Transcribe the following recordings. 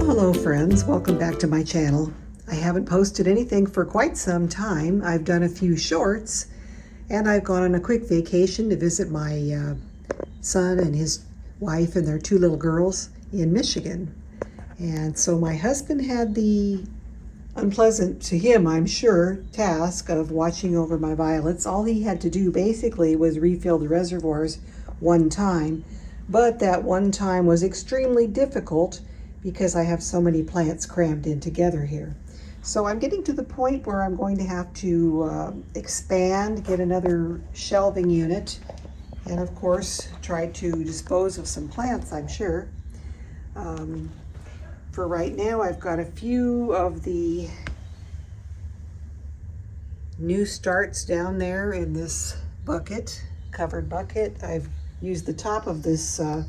Hello friends, welcome back to my channel. I haven't posted anything for quite some time. I've done a few shorts and I've gone on a quick vacation to visit my son and his wife and their two little girls in Michigan. And so my husband had the unpleasant, to him I'm sure, task of watching over my violets. All he had to do basically was refill the reservoirs one time, but that one time was extremely difficult because I have so many plants crammed in together here. So I'm getting to the point where I'm going to have to expand, get another shelving unit, and of course try to dispose of some plants, I'm sure. For right now, I've got a few of the new starts down there in this bucket, covered bucket. I've used the top of this, I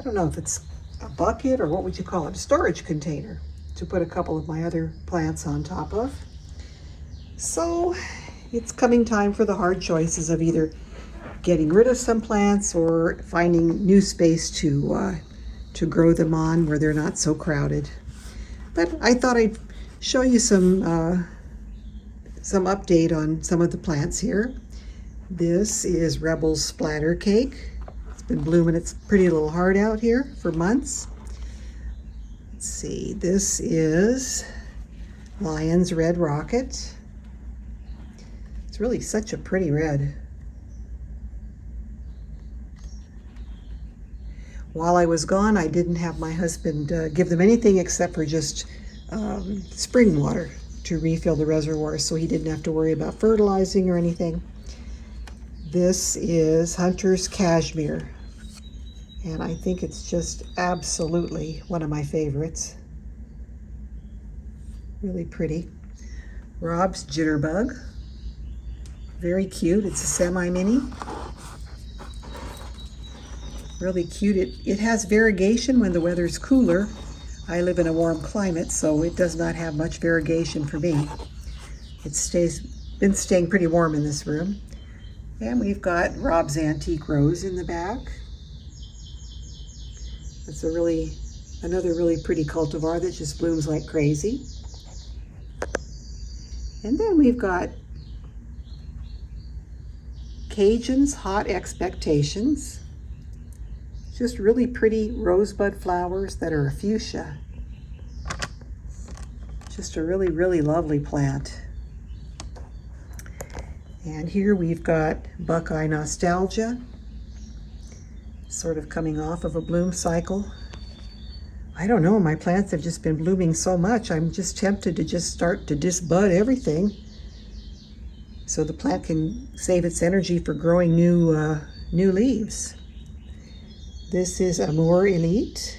don't know if it's a bucket or what would you call it, a storage container, to put a couple of my other plants on top of. So it's coming time for the hard choices of either getting rid of some plants or finding new space to grow them on where they're not so crowded. But I thought I'd show you some update on some of the plants here. This is Rebel's Splatter Cake. It's been blooming its pretty little heart out here for months. Let's see, this is Lion's Red Rocket. It's really such a pretty red. While I was gone, I didn't have my husband give them anything except for just spring water to refill the reservoir, so he didn't have to worry about fertilizing or anything. This is Hunter's Cashmere, and I think it's just absolutely one of my favorites. Really pretty. Rob's Jitterbug. Very cute. It's a semi-mini. Really cute. It has variegation when the weather's cooler. I live in a warm climate, so it does not have much variegation for me. Been staying pretty warm in this room. And we've got Rob's Antique Rose in the back. It's another really pretty cultivar that just blooms like crazy. And then we've got Cajun's Hot Expectations. Just really pretty rosebud flowers that are a fuchsia. Just a really, really lovely plant. And here we've got Buckeye Nostalgia, sort of coming off of a bloom cycle. I don't know, my plants have just been blooming so much, I'm just tempted to just start to disbud everything so the plant can save its energy for growing new leaves. This is Amour Elite,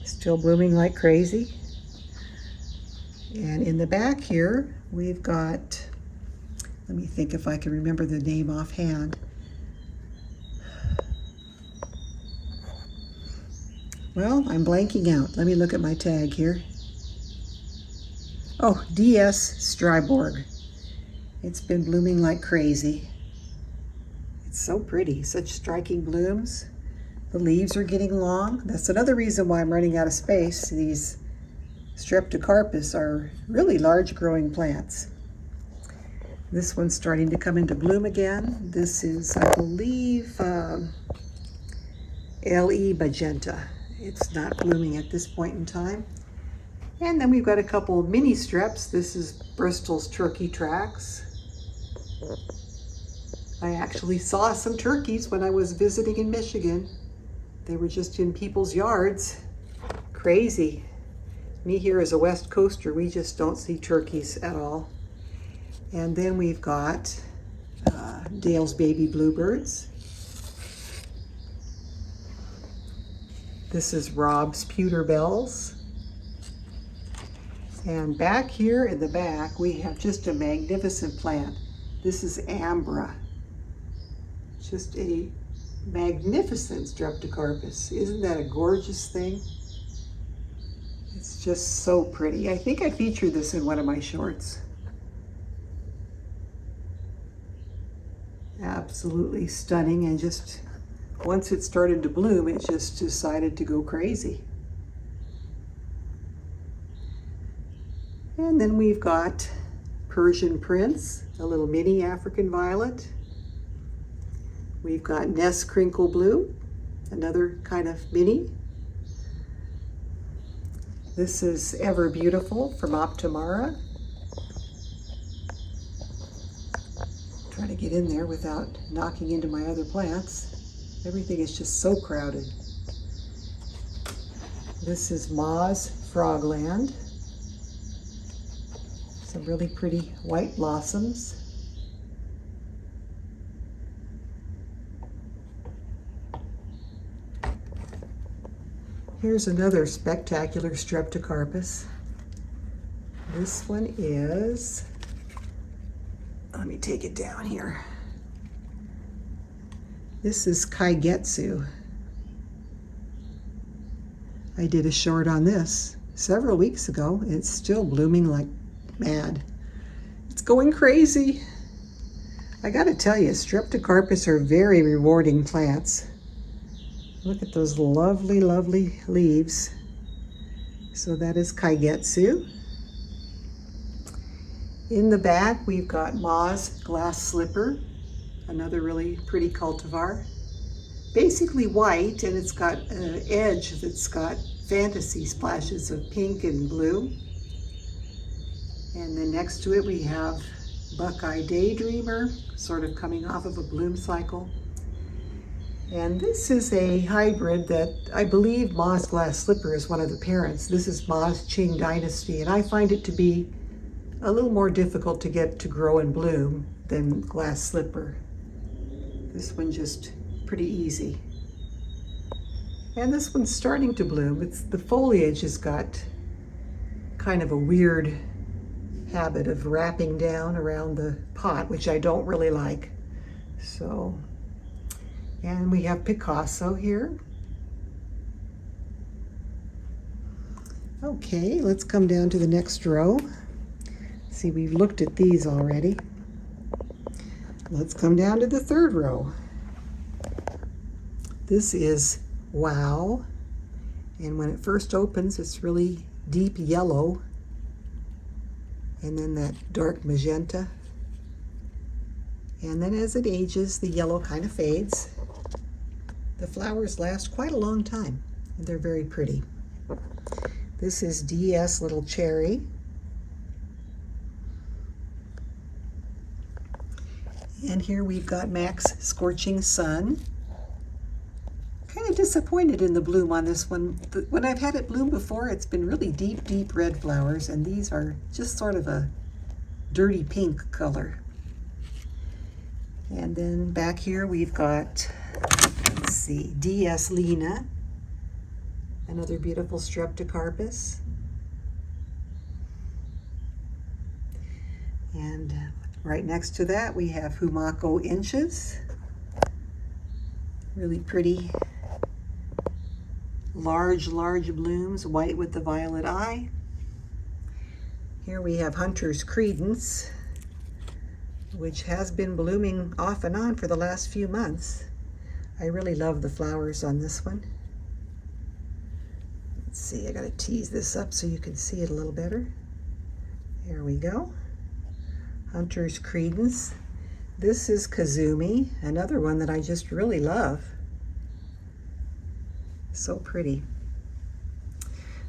still blooming like crazy. And in the back here, we've got, let me think if I can remember the name offhand. Well, I'm blanking out. Let me look at my tag here. Oh, DS Striborg. It's been blooming like crazy. It's so pretty, such striking blooms. The leaves are getting long. That's another reason why I'm running out of space. These Streptocarpus are really large growing plants. This one's starting to come into bloom again. This is, I believe, LE Magenta. It's not blooming at this point in time. And then we've got a couple of mini streps. This is Bristol's Turkey Tracks. I actually saw some turkeys when I was visiting in Michigan. They were just in people's yards. Crazy. Me here as a West Coaster, we just don't see turkeys at all. And then we've got Dale's Baby Bluebirds. This is Rob's Pewter Bells. And back here in the back, we have just a magnificent plant. This is Ambra. Just a magnificent Streptocarpus. Isn't that a gorgeous thing? It's just so pretty. I think I featured this in one of my shorts. Absolutely stunning and just once it started to bloom, it just decided to go crazy. And then we've got Persian Prince, a little mini African violet. We've got Nest Crinkle Blue, another kind of mini. This is Ever Beautiful from Optimara. Try to get in there without knocking into my other plants. Everything is just so crowded. This is Ma's Frogland. Some really pretty white blossoms. Here's another spectacular Streptocarpus. This one is, let me take it down here. This is Kaigetsu. I did a short on this several weeks ago. It's still blooming like mad. It's going crazy. I gotta tell you, Streptocarpus are very rewarding plants. Look at those lovely, lovely leaves. So that is Kaigetsu. In the back, we've got Ma's Glass Slipper, another really pretty cultivar. Basically white, and it's got an edge that's got fantasy splashes of pink and blue. And then next to it, we have Buckeye Daydreamer, sort of coming off of a bloom cycle. And this is a hybrid that I believe Ma's Glass Slipper is one of the parents. This is Ma's Qing Dynasty, and I find it to be a little more difficult to get to grow and bloom than Glass Slipper. This one just pretty easy. And this one's starting to bloom. The foliage has got kind of a weird habit of wrapping down around the pot, which I don't really like. So, and we have Picasso here. Okay, let's come down to the next row. See, we've looked at these already. Let's come down to the third row. This is Wow. And when it first opens, it's really deep yellow. And then that dark magenta. And then as it ages, the yellow kind of fades. The flowers last quite a long time, and they're very pretty. This is DS Little Cherry. And here we've got Max Scorching Sun. Kind of disappointed in the bloom on this one. When I've had it bloom before, it's been really deep, deep red flowers, and these are just sort of a dirty pink color. And then back here we've got, let's see, DS Lena, another beautiful Streptocarpus. And right next to that we have Humako Inches, really pretty, large blooms, white with the violet eye. Here we have Hunter's Credence, which has been blooming off and on for the last few months. I really love the flowers on this one. Let's see, I gotta tease this up so you can see it a little better. There we go. Hunter's Credence. This is Kazumi, another one that I just really love. So pretty.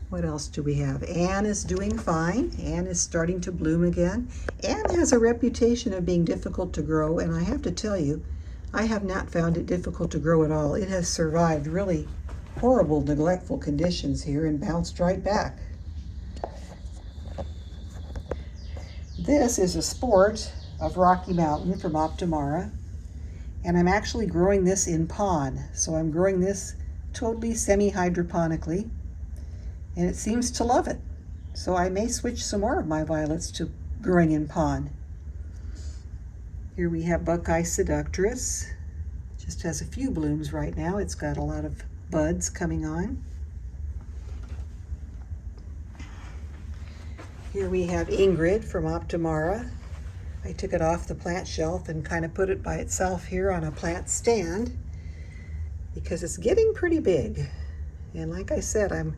What else do we have? Anne is doing fine. Anne is starting to bloom again. Anne has a reputation of being difficult to grow, and I have to tell you, I have not found it difficult to grow at all. It has survived really horrible, neglectful conditions here and bounced right back. This is a sport of Rocky Mountain from Optimara, and I'm actually growing this in pon. So I'm growing this totally semi-hydroponically, and it seems to love it. So I may switch some more of my violets to growing in pon. Here we have Buckeye Seductress. Just has a few blooms right now. It's got a lot of buds coming on. Here we have Ingrid from Optimara. I took it off the plant shelf and kind of put it by itself here on a plant stand. because it's getting pretty big. And like I said, I'm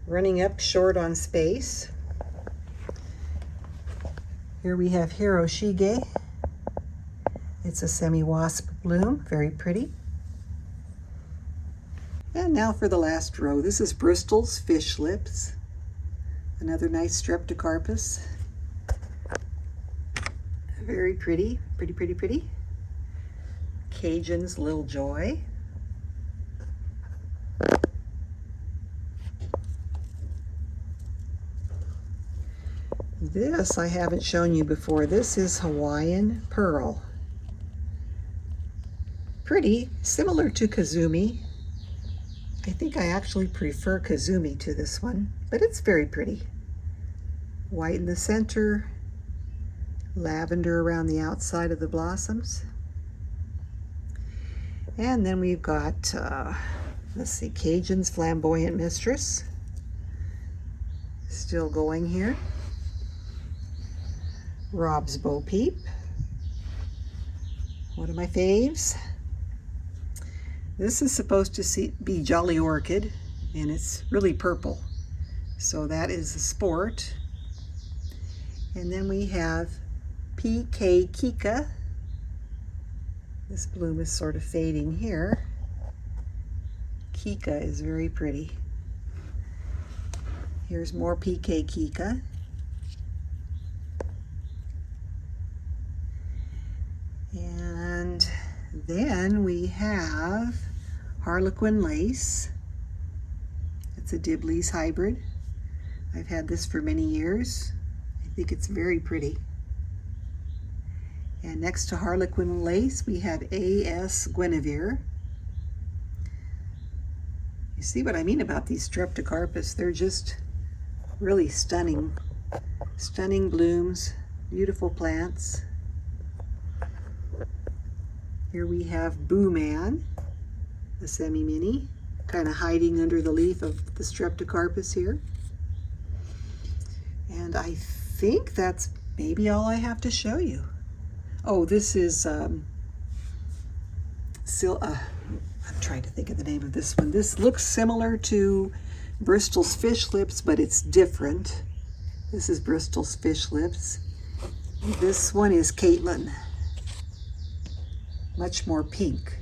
running up short on space. Here we have Hiroshige. It's a semi-wasp bloom, very pretty. And now for the last row. This is Bristol's fish lips. Another nice Streptocarpus. Very pretty, pretty, pretty, pretty. Cajun's Little Joy. This I haven't shown you before. This is Hawaiian Pearl. Pretty, similar to Kazumi. I think I actually prefer Kazumi to this one, but it's very pretty. White in the center, lavender around the outside of the blossoms. And then we've got, let's see, Cajun's Flamboyant Mistress. Still going here. Rob's Bo Peep. One of my faves. This is supposed to be Jolly Orchid, and it's really purple. So that is a sport. And then we have PK Kika. This bloom is sort of fading here. Kika is very pretty. Here's more PK Kika. And then we have Harlequin Lace. It's a Dibley's hybrid. I've had this for many years. I think it's very pretty. And next to Harlequin Lace, we have A.S. Guinevere. You see what I mean about these Streptocarpus? They're just really stunning. Stunning blooms, beautiful plants. Here we have Boo Man, a semi-mini, kind of hiding under the leaf of the Streptocarpus here. And I think that's maybe all I have to show you. Oh, this is, I'm trying to think of the name of this one. This looks similar to Bristol's Fish Lips, but it's different. This is Bristol's Fish Lips. This one is Caitlin. Much more pink.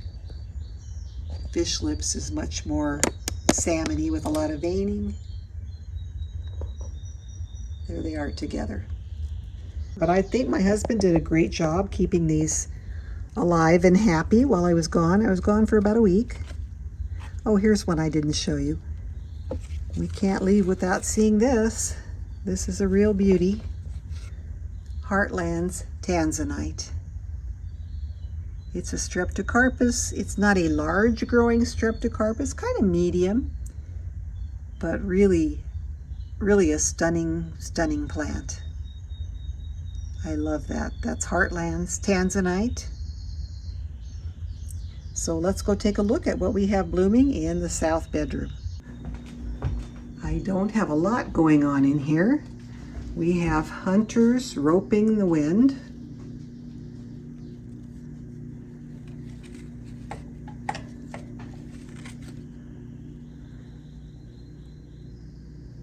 Fish Lips is much more salmony with a lot of veining. There they are together. But I think my husband did a great job keeping these alive and happy while I was gone. I was gone for about a week. Oh, here's one I didn't show you. We can't leave without seeing this. This is a real beauty. Heartland's Tanzanite. It's a Streptocarpus. It's not a large growing Streptocarpus, kind of medium, but really, really a stunning, stunning plant. I love that. That's Heartland's Tanzanite. So let's go take a look at what we have blooming in the south bedroom. I don't have a lot going on in here. We have Hunter's Roping the Wind.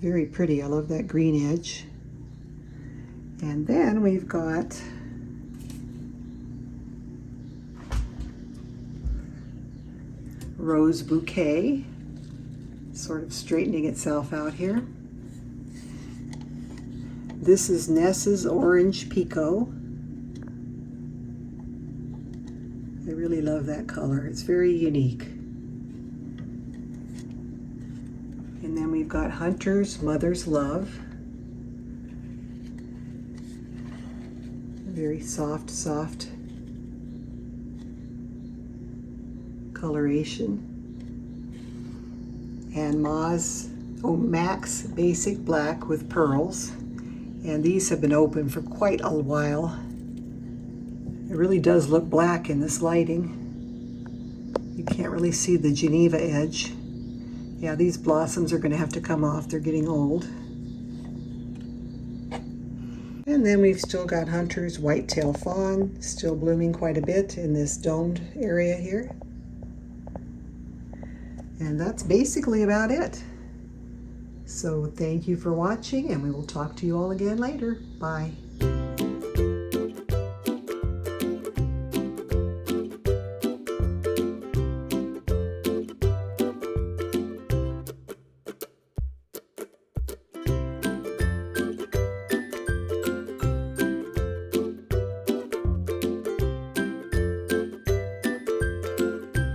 Very pretty. I love that green edge. And then we've got Rose Bouquet, sort of straightening itself out here. This is Ness's Orange Pico. I really love that color. It's very unique. And then we've got Hunter's Mother's Love. Very soft, soft coloration. And Max Basic Black with Pearls. And these have been open for quite a while. It really does look black in this lighting. You can't really see the Geneva edge. Yeah, these blossoms are going to have to come off. They're getting old. And then we've still got Hunter's Whitetail Fawn, still blooming quite a bit in this domed area here. And that's basically about it. So thank you for watching, and we will talk to you all again later. Bye.